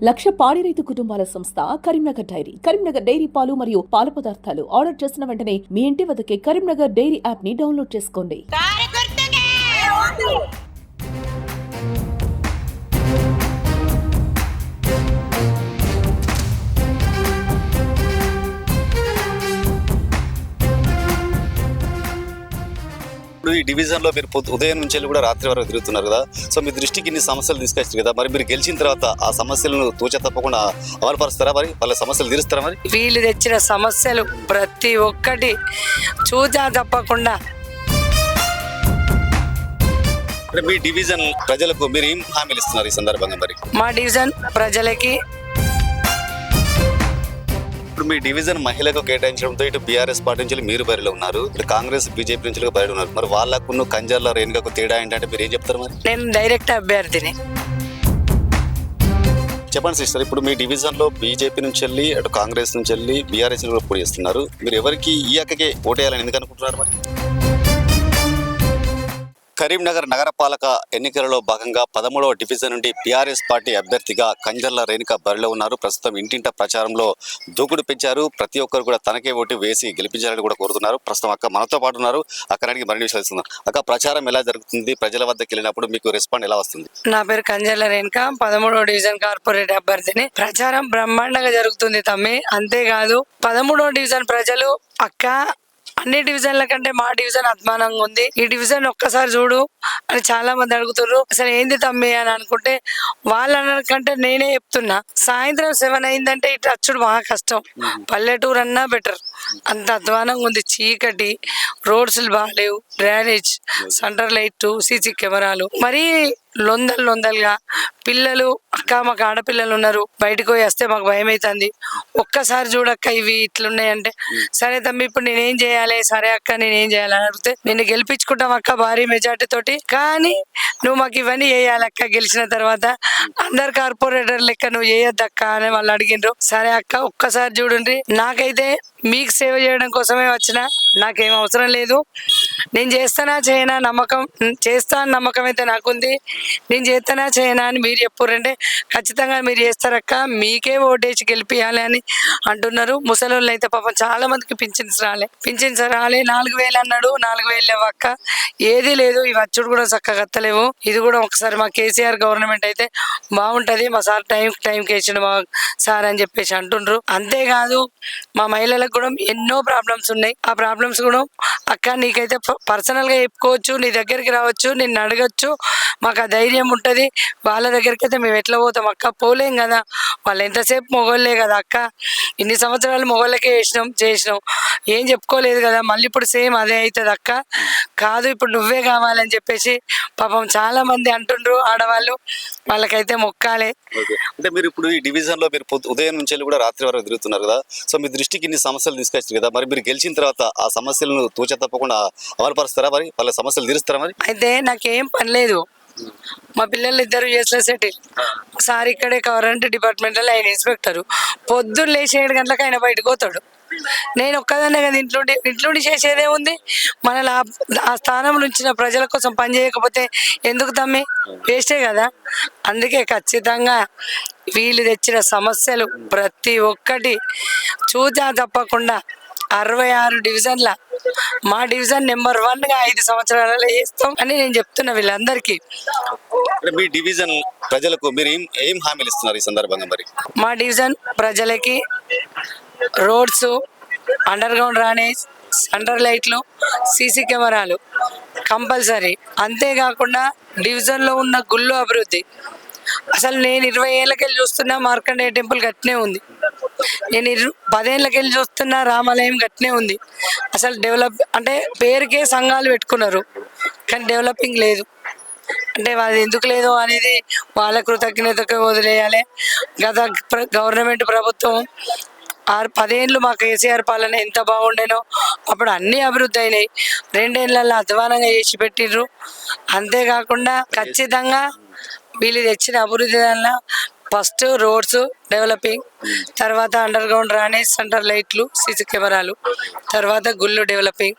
లక్ష పాడి రైతు కుటుంబాల సంస్థ కరీంనగర్ డైరీ. కరీంనగర్ డైరీ పాలు మరియు పాల పదార్థాలు ఆర్డర్ చేసిన వెంటనే మీ ఇంటి వద్దకే కరీంనగర్ డైరీ యాప్ ని డౌన్లోడ్ చేసుకోండి. ఈ డివిజన్ లో మీరు ఉదయం నుంచి కూడా రాత్రి వరకు తిరుగుతున్నారు కదా. సో మీ దృష్టికి ఇన్ని సమస్యలు తీసుకొచ్చారు కదా, మరి మీరు గెలిచిన తర్వాత ఆ సమస్యలను తూచ తప్పకుండా అమలుపరుస్తారా? మరి వాళ్ళ సమస్యలు తీరుస్తారా? మరి వీళ్ళు తెచ్చిన సమస్యలు ప్రతి ఒక్కటి చూచా తప్పకుండా. మీ డివిజన్ ప్రజలకు మీరు ఏం హామీలు ఇస్తున్నారు ఈ సందర్భంగా? మరి మా డివిజన్ ప్రజలకి ఇప్పుడు మీ డివిజన్ మహిళలకు కేటాయించడంతో ఇటు బీఆర్ఎస్ పార్టీ నుంచి మీరు బరిలో ఉన్నారు, ఇటు కాంగ్రెస్ బీజేపీ నుంచి బరిలో ఉన్నారు. మరి వాళ్ళకు కంజర్ల రేణుకకు తేడా ఏంటంటే మీరు ఏం చెప్తారు? మరి నేను డైరెక్ట్ అభ్యర్థిని. చెప్పండి సిస్టర్, ఇప్పుడు మీ డివిజన్ లో బీజేపీ నుంచి వెళ్ళి అటు కాంగ్రెస్ నుంచి వెళ్ళి బీఆర్ఎస్ కూడా పోటీ చేస్తున్నారు. మీరు ఎవరికి ఈ అక్కకే ఓటేయాలని ఎందుకు అనుకుంటున్నారు? మరి కరీంనగర్ నగరపాలక ఎన్నికలలో భాగంగా 13వ డివిజన్ నుండి బీఆర్ఎస్ పార్టీ అభ్యర్థిగా కంజర్ల రేణుక బరిలో ఉన్నారు. ప్రస్తుతం ఇంటింట ప్రచారంలో దూకుడు పెంచారు. ప్రతి ఒక్కరు కూడా తనకే ఓటు వేసి గెలిపించాలని కూడా కోరుతున్నారు. ప్రస్తుతం అక్క మనతో పాటు ఉన్నారు. అక్కడికి మరిన్ని విషయాలు ఇస్తున్నారు. అక్క, ప్రచారం ఎలా జరుగుతుంది? ప్రజల వద్దకు వెళ్ళినప్పుడు మీకు రెస్పాండ్ ఎలా వస్తుంది? నా పేరు కంజర్ల రేణుక, 13వ డివిజన్ కార్పొరేట్ అభ్యర్థిని. ప్రచారం బ్రహ్మాండంగా జరుగుతుంది తమ్మి. అంతేకాదు 13వ డివిజన్ ప్రజలు అక్క అన్ని డివిజన్ల కంటే మా డివిజన్ అద్మానంగా ఉంది, ఈ డివిజన్ ఒక్కసారి చూడు అని చాలా మంది అడుగుతున్నారు. అసలు ఏంది తమ్మి అని అనుకుంటే వాళ్ళకంటే నేనే చెప్తున్నా, సాయంత్రం 7 అయిందంటే ఇటు అచ్చుడు మహా కష్టం. పల్లెటూరు అన్నా బెటర్, అంత అధ్వానంగా ఉంది. చీకటి, రోడ్స్ బాగాలేవు, డ్రైనేజ్, సెంటర్ లైట్, సీసీ కెమెరాలు, మరీ లొందలుగా పిల్లలు. అక్క మాకు ఆడపిల్లలు ఉన్నారు, బయటకు పోయి వస్తే మాకు భయం అవుతుంది. ఒక్కసారి చూడక్క ఇవి ఇట్లున్నాయంటే, సరే తమ్మి ఇప్పుడు నేనేం చేయాలి? సరే అక్క నేనేం చేయాలని అడిగితే, నిన్ను గెలిపించుకుంటాం అక్క భారీ మెజార్టీ తోటి, కానీ నువ్వు మాకు ఇవన్నీ చేయాలక్క గెలిచిన తర్వాత. అందరు కార్పొరేటర్ లెక్క నువ్వు చేయొద్దక్క అని వాళ్ళు అడిగిండ్రు. సరే అక్క ఒక్కసారి చూడండి, నాకైతే మీకు సేవ చేయడం కోసమే వచ్చిన, నాకేం అవసరం లేదు. నేను చేస్తానా చేయనా నమ్మకం, చేస్తా నమ్మకం అయితే నాకుంది. నేను చేస్తానా చేయనా అని మీరు చెప్పురంటే ఖచ్చితంగా మీరు చేస్తారక్క, మీకే ఓటేసి గెలిపియాలి అని అంటున్నారు. ముసలోళ్ళు అయితే పాపం చాలా మందికి పింఛన్స్ రాలే 4,000 అన్నాడు, 4,000 లేవక్క, ఏది లేదు. ఈ వచ్చుడు కూడా చక్కగా కత్తలేవు. ఇది కూడా ఒకసారి మా కేసీఆర్ గవర్నమెంట్ అయితే బాగుంటది, మా సార్ టైంకి వేసిండు మా సార్ అని చెప్పేసి అంటుండ్రు. అంతేకాదు మా మహిళలకు కూడా ఎన్నో ప్రాబ్లమ్స్ ఉన్నాయి. ఆ ప్రాబ్లమ్స్ కూడా అక్క నీకైతే పర్సనల్ గా చెప్పుకోవచ్చు, నీ దగ్గరికి రావచ్చు, నిన్ను అడగచ్చు, మాకు ఆ ధైర్యం ఉంటది. వాళ్ళ దగ్గరికి అయితే మేము ఎట్లా పోతాం అక్క? పోలేం కదా, వాళ్ళు ఎంతసేపు మొగోళ్ళే కదా అక్క. ఇన్ని సంవత్సరాలు మొగోళ్ళకే చేసినాం, ఏం చెప్పుకోలేదు కదా. మళ్ళీ ఇప్పుడు సేమ్ అదే అవుతుంది అక్క. కాదు ఇప్పుడు నువ్వే కావాలని చెప్పేసి పాపం చాలా మంది అంటుండ్రు ఆడవాళ్ళు, వాళ్ళకైతే మొక్కాలే. అంటే మీరు ఇప్పుడు ఈ డివిజన్ లో మీరు ఉదయం నుంచి కూడా రాత్రి వరకు తిరుగుతున్నారు కదా. సో మీ దృష్టికి ఇన్ని సమస్యలు తీసుకొచ్చారు కదా, మరి మీరు గెలిచిన తర్వాత ఆ సమస్యలను తూచ తప్పకుండా అమలుపరుస్తారా? మరి వాళ్ళ సమస్యలు తీరుస్తారా? మరి అయితే నాకేం పని లేదు, మా పిల్లలు ఇద్దరు చేసిన సెటిల్. ఒకసారి ఇక్కడే కరెంట్ డిపార్ట్మెంట్ లో ఆయన ఇన్స్పెక్టర్, పొద్దున్న లేచి 7 గంటలకు ఆయన బయటకు పోతాడు. నేను ఒక్కదాన్నే కదా ఇంట్లోండి చేసేదే ఉంది. మన ఆ స్థానం నుంచి ప్రజల కోసం పని చేయకపోతే ఎందుకు తమ్మి? వేస్టే కదా. అందుకే ఖచ్చితంగా వీళ్ళు తెచ్చిన సమస్యలు ప్రతి ఒక్కటి చూచా తప్పకుండా 66 డివిజన్ల మా డివిజన్ నెంబర్ 1గా 5 సంవత్సరాలలో చేస్తాం అని నేను చెప్తున్నా వీళ్ళందరికీ. మీ డివిజన్ ప్రజలకు మీరు ఏం హామీలు ఇస్తున్నారు ఈ సందర్భంగా? మరి మా డివిజన్ ప్రజలకి roads, under ground drainage, centre లైట్లు, సీసీ కెమెరాలు కంపల్సరీ. అంతేకాకుండా డివిజన్లో ఉన్న గుళ్ళు అభివృద్ధి. అసలు నేను 20 ఏళ్ళకెళ్ళి చూస్తున్నా మార్కండేయ టెంపుల్ గట్నే ఉంది, నేను 10 ఏళ్ళకెళ్ళి చూస్తున్నా రామాలయం గట్నే ఉంది. అసలు డెవలప్ అంటే పేరుకే సంఘాలు పెట్టుకున్నారు, కానీ డెవలపింగ్ లేదు. అంటే అది ఎందుకు లేదు అనేది వాళ్ళ కృతజ్ఞతకు వదిలేయాలి. గత గవర్నమెంట్ ప్రభుత్వం 10 ఏళ్ళు మా కేసీఆర్ పాలన ఎంత బాగుండేనో, అప్పుడు అన్ని అభివృద్ధి అయినాయి. 2 ఏళ్ళల్లో అధ్వానంగా చేసి పెట్టిండ్రు. అంతేకాకుండా ఖచ్చితంగా వీళ్ళు తెచ్చిన అభివృద్ధి వల్ల ఫస్ట్ రోడ్స్ డెవలపింగ్, తర్వాత అండర్ గ్రౌండ్ డ్రైనేజ్, సెంటర్ లైట్లు, సీసీ కెమెరాలు, తర్వాత గుళ్ళు డెవలపింగ్,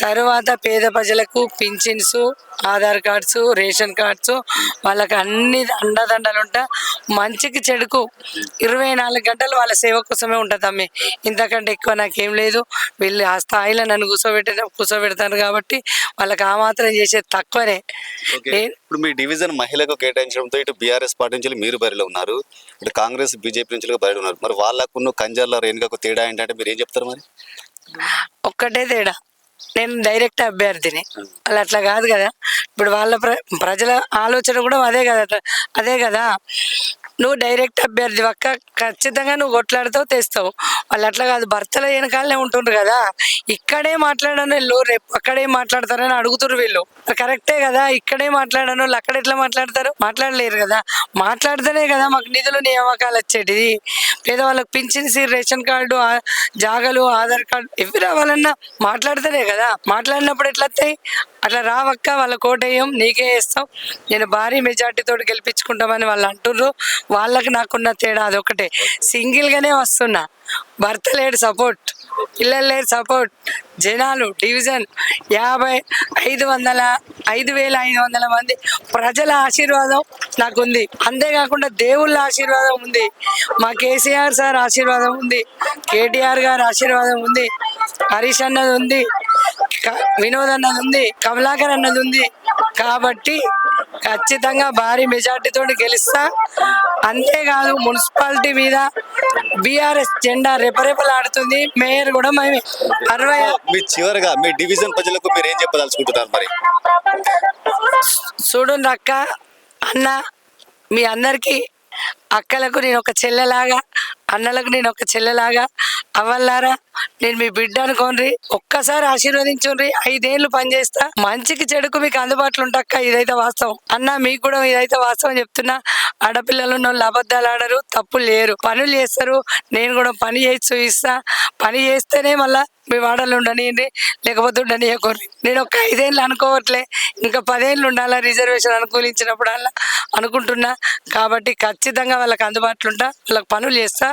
తరువాత పేద ప్రజలకు పింఛన్స్, ఆధార్ కార్డ్స్, రేషన్ కార్డ్స్, వాళ్ళకి అన్ని అండదండలు ఉంటా మంచికి చెడుకు 24 గంటలు వాళ్ళ సేవ కోసమే ఉంటుంది అమ్మే. ఇంతకంటే ఎక్కువ నాకేం లేదు. వీళ్ళు ఆ స్థాయిలో నన్ను కూర్చోబెడతాను కాబట్టి వాళ్ళకి ఆ మాత్రం చేసేది తక్కువనే. ఇప్పుడు మీ డివిజన్ మహిళకు కేటాయించడంతో ఇటు బీఆర్ఎస్ పార్టీ నుంచి మీరు బరిలో ఉన్నారు, ఇటు కాంగ్రెస్ బీజేపీ నుంచి బరిలో ఉన్నారు. మరి వాళ్ళకు కంజర్ల రేణుకకు తేడా ఏంటంటే మీరు ఏం చెప్తారు? మరి ఒక్కటే తేడా, నేను డైరెక్ట్ అభ్యర్థిని, వాళ్ళు అట్లా కాదు కదా. ఇప్పుడు వాళ్ళ ప్రజల ఆలోచన కూడా అదే కదా. నువ్వు డైరెక్ట్ అభ్యర్థి అక్క, ఖచ్చితంగా నువ్వు కొట్లాడుతావు, తెస్తావు. వాళ్ళు అట్లా కాదు, భర్తల వెనకాలనే ఉంటుండ్రు కదా. ఇక్కడే మాట్లాడను వీళ్ళు, రేపు అక్కడే మాట్లాడతారని అడుగుతున్నారు వీళ్ళు. కరెక్టే కదా, ఇక్కడే మాట్లాడను వాళ్ళు అక్కడ ఎట్లా మాట్లాడతారు? మాట్లాడలేరు కదా. మాట్లాడితేనే కదా మాకు నిధులు నియామకాలు వచ్చేటిది. పేదవాళ్ళకి పింఛన్స్, రేషన్ కార్డు, జాగలు, ఆధార్ కార్డు ఇవి రావాలన్నా మాట్లాడితేనే కదా. మాట్లాడినప్పుడు ఎట్లా వస్తాయి? అట్లా రావక్క, వాళ్ళ కోటేయం నీకే వేస్తాం, నేను భారీ మెజార్టీతో గెలిపించుకుంటామని వాళ్ళు అంటుర్రు. వాళ్ళకి నాకున్న తేడా అదొకటే. సింగిల్గానే వస్తున్నా, భర్త లేడు సపోర్ట్, పిల్లలు లేరు సపోర్ట్. జనాలు డివిజన్ 5,500 మంది ప్రజల ఆశీర్వాదం నాకుంది. అంతేకాకుండా దేవుళ్ళ ఆశీర్వాదం ఉంది, మా కేసీఆర్ సార్ ఆశీర్వాదం ఉంది, కేటీఆర్ గారి ఆశీర్వాదం ఉంది, హరీష్ అన్నది ఉంది, వినోద్ అన్నది ఉంది, కమలాకర్ అన్నది ఉంది. కాబట్టి ఖచ్చితంగా భారీ మెజార్టీతో గెలుస్తా. అంతేకాదు మున్సిపాలిటీ మీద బీఆర్ఎస్ జెండా రెపరెపలాడుతుంది. మేయర్ కూడా మేమే. మీ చివరిగా మీ డివిజన్ ప్రజలకు మీరు ఏం చెప్పదలుచుకుంటున్నారు? మరి చూడండి అక్క, అన్న, మీ అందరికీ అక్కలకు నేను ఒక చెల్లెలాగా, అన్నలకు నేను ఒక చెల్లెలాగా, అవ్వల్లారా నేను మీ బిడ్డ అనుకోండి, ఒక్కసారి ఆశీర్వదించుండ్రి. 5 ఏళ్ళు పనిచేస్తా, మంచికి చెడుకు మీకు అందుబాటులో ఉంటాక్క. ఇదైతే వాస్తవం అన్న, మీకు కూడా ఇదైతే వాస్తవం చెప్తున్నా. ఆడపిల్లలు వాళ్ళు అబద్ధాలు ఆడరు, తప్పులు లేరు, పనులు చేస్తారు. నేను కూడా పని చేసి చూపిస్తా. పని చేస్తేనే మళ్ళా మీ వాడలు ఉండనియండి, లేకపోతే ఉండనియకూర్రి. నేను ఒక 5 ఏళ్ళు అనుకోవట్లే, ఇంకా 10 ఏళ్ళు ఉండాలా రిజర్వేషన్ అనుకూలించినప్పుడు అలా అనుకుంటున్నా. కాబట్టి ఖచ్చితంగా వాళ్ళకి అందుబాటులో ఉంటా, వాళ్ళకి పనులు చేస్తా,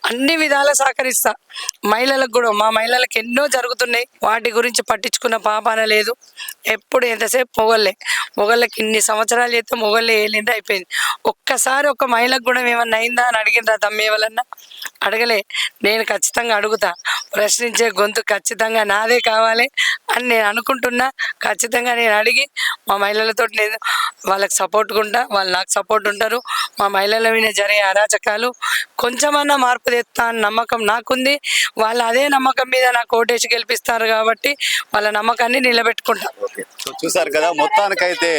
అన్ని విధాలా సహకరిస్తా. మహిళలకు కూడా, మా మహిళలకు ఎన్నో జరుగుతున్నాయి, వాటి గురించి పట్టించుకున్న పాపాన లేదు. ఎప్పుడు ఎంతసేపు మొగళ్ళకి ఇన్ని సంవత్సరాలు చేస్తే మొగళ్ళే ఏలింది అయిపోయింది. ఒక్కసారి ఒక మహిళకు కూడా ఏమన్నా అయిందా అని అడిగిందా తమ్మి? ఎవరన్నా అడగలే. నేను ఖచ్చితంగా అడుగుతా, ప్రశ్నించే గొంతు ఖచ్చితంగా నాదే కావాలి అని నేను అనుకుంటున్నా. ఖచ్చితంగా నేను అడిగి మా మహిళలతో నేను వాళ్ళకి సపోర్ట్గా ఉంటా, వాళ్ళు నాకు సపోర్ట్ ఉంటారు. మా మహిళల మీద జరిగే అరాచకాలు కొంచెమన్నా మార్పు తెస్తా అని నమ్మకం నాకుంది. వాళ్ళు అదే నమ్మకం మీద నాకు ఓటేసి గెలిపిస్తారు కాబట్టి వాళ్ళ నమ్మకాన్ని నిలబెట్టుకుంటా. చూసారు కదా, మొత్తానికైతే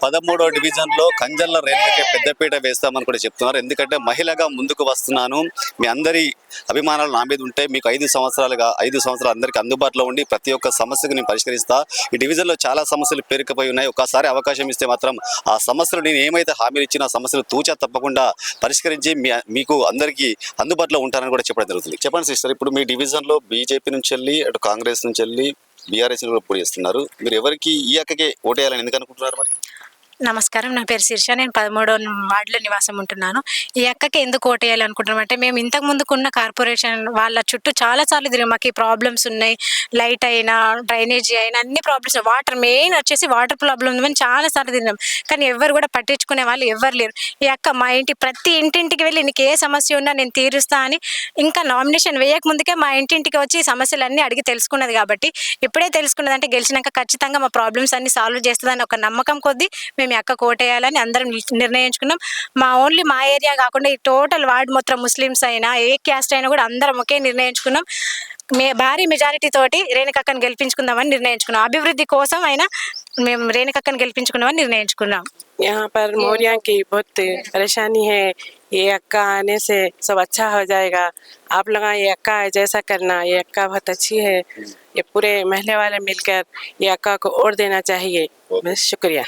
13వ డివిజన్ లో కంజర్ల రేణుకకే పెద్దపీట వేస్తామని కూడా చెప్తున్నారు. ఎందుకంటే మహిళగా ముందుకు వస్తున్నాను, మీ అందరి అభిమానాలు నా మీద ఉంటే మీకు 5 సంవత్సరాలు అందరికీ అందుబాటులో ఉండి ప్రతి ఒక్క సమస్యకు నేను పరిష్కరిస్తా. ఈ డివిజన్ లో చాలా సమస్యలు పేరుకుపోయి ఉన్నాయి. ఒకసారి అవకాశం ఇస్తే మాత్రం ఆ సమస్యలు నేను ఏమైతే హామీలు ఇచ్చినా సమస్యలు తూచా తప్పకుండా పరిష్కరించి మీకు అందరికీ అందుబాటులో ఉంటానని కూడా చెప్పడం జరుగుతుంది. చెప్పండి సిస్టర్, ఇప్పుడు మీ డివిజన్ లో బీజేపీ నుంచి వెళ్ళి, అటు కాంగ్రెస్ నుంచి వెళ్ళి, బీఆర్ఎస్ కూడా పోటీ చేస్తున్నారు. మీరు ఎవరికి ఈ అక్కకే ఓటేయాలని ఎందుకు అనుకుంటున్నారు? మరి నమస్కారం, నా పేరు శిర్ష, నేను 13వ వార్డులో నివాసం ఉంటున్నాను. ఈ అక్కకి ఎందుకు ఓటేయాలి అనుకుంటున్నాం అంటే, మేము ఇంతకు ముందుకున్న కార్పొరేషన్ వాళ్ళ చుట్టూ చాలాసార్లు తిరిగి మాకు ఈ ప్రాబ్లమ్స్ ఉన్నాయి, లైట్ అయినా డ్రైనేజీ అయినా అన్ని ప్రాబ్లమ్స్, వాటర్ మెయిన్ వచ్చేసి వాటర్ ప్రాబ్లమ్ ఉందని చాలాసార్లు తిరిగినాం. కానీ ఎవరు కూడా పట్టించుకునే వాళ్ళు ఎవరు లేరు. ఈ అక్క మా ప్రతి ఇంటింటికి వెళ్ళి నీకు ఏ సమస్య ఉన్నా నేను తీరుస్తా అని, ఇంకా నామినేషన్ వేయక ముందుకే మా ఇంటింటికి వచ్చి సమస్యలన్నీ అడిగి తెలుసుకున్నది. కాబట్టి ఇప్పుడే తెలుసుకున్నదంటే గెలిచినాక ఖచ్చితంగా మా ప్రాబ్లమ్స్ అన్ని సాల్వ్ చేస్తుందని ఒక నమ్మకం కొద్దీ మేము ఈ అక్క కోటేయాలని అందరం నిర్ణయించుకున్నాం. ఓన్లీ మా ఏరియా కాకుండా ఈ టోటల్ వార్డ్ మొత్తం ముస్లిమ్స్ అయినా ఏ క్యాస్ట్ అయినా కూడా అందరం ఒకే నిర్ణయించుకున్నాం. భారీ మెజారిటీ తోటి రేణుకక్కను గెలిపించుకుందామని నిర్ణయించుకున్నాం. అభివృద్ధి కోసం అయినా మేము రేణుకక్కను గెలిపించుకున్నామని నిర్ణయించుకున్నాం. यहाँ पर मोरिया की बहुत परेशानी है, ये अक्का आने से सब अच्छा हो जाएगा। आप लोग ये अक्का जैसा करना, ये अक्का बहुत अच्छी है, ये पूरे महल्ले वाले मिलकर ये अक्का को वोट देना चाहिए। बस शुक्रिया।